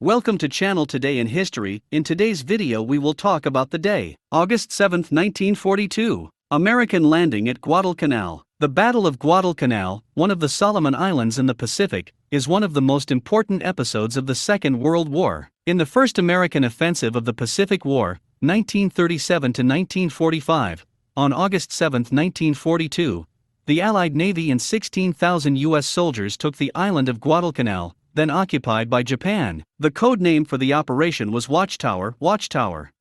Welcome to channel Today in History. In today's video we will talk about the day, August 7, 1942, American landing at Guadalcanal. The Battle of Guadalcanal, one of the Solomon Islands in the Pacific, is one of the most important episodes of the Second World War. In the first American offensive of the Pacific War, 1937 to 1945, on August 7, 1942, the Allied Navy and 16,000 U.S. soldiers took the island of Guadalcanal, then occupied by Japan. The code name for the operation was Watchtower.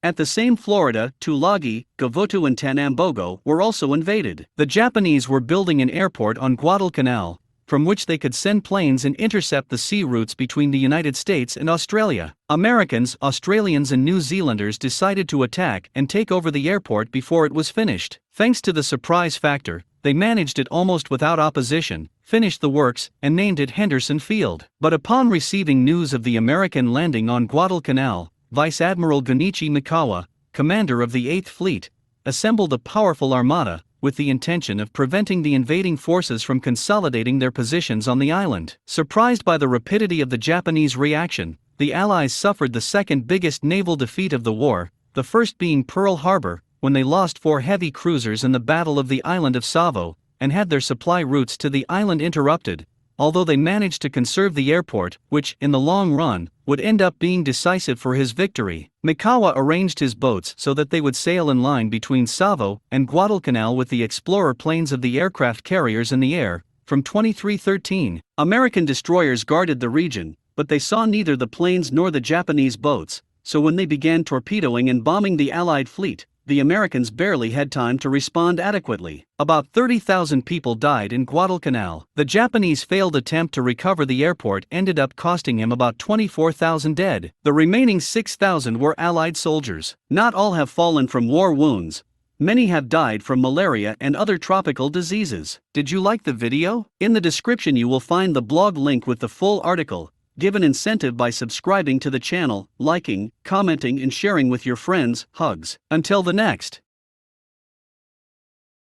At the same Florida, Tulagi, Gavutu and Tanambogo were also invaded. The Japanese were building an airport on Guadalcanal, from which they could send planes and intercept the sea routes between the United States and Australia. Americans, Australians and New Zealanders decided to attack and take over the airport before it was finished. Thanks to the surprise factor, they managed it almost without opposition, finished the works, and named it Henderson Field. But upon receiving news of the American landing on Guadalcanal, Vice Admiral Gunichi Mikawa, commander of the 8th Fleet, assembled a powerful armada, with the intention of preventing the invading forces from consolidating their positions on the island. Surprised by the rapidity of the Japanese reaction, the Allies suffered the second biggest naval defeat of the war, the first being Pearl Harbor, when they lost 4 heavy cruisers in the Battle of the Island of Savo, and had their supply routes to the island interrupted, although they managed to conserve the airport, which, in the long run, would end up being decisive for his victory. Mikawa arranged his boats so that they would sail in line between Savo and Guadalcanal with the explorer planes of the aircraft carriers in the air. From 2313, American destroyers guarded the region, but they saw neither the planes nor the Japanese boats, so when they began torpedoing and bombing the Allied fleet, the Americans barely had time to respond adequately. About 30,000 people died in Guadalcanal. The Japanese failed attempt to recover the airport ended up costing him about 24,000 dead. The remaining 6,000 were Allied soldiers. Not all have fallen from war wounds. Many have died from malaria and other tropical diseases. Did you like the video? In the description you will find the blog link with the full article. Give an incentive by subscribing to the channel, liking, commenting and sharing with your friends. Hugs. Until the next.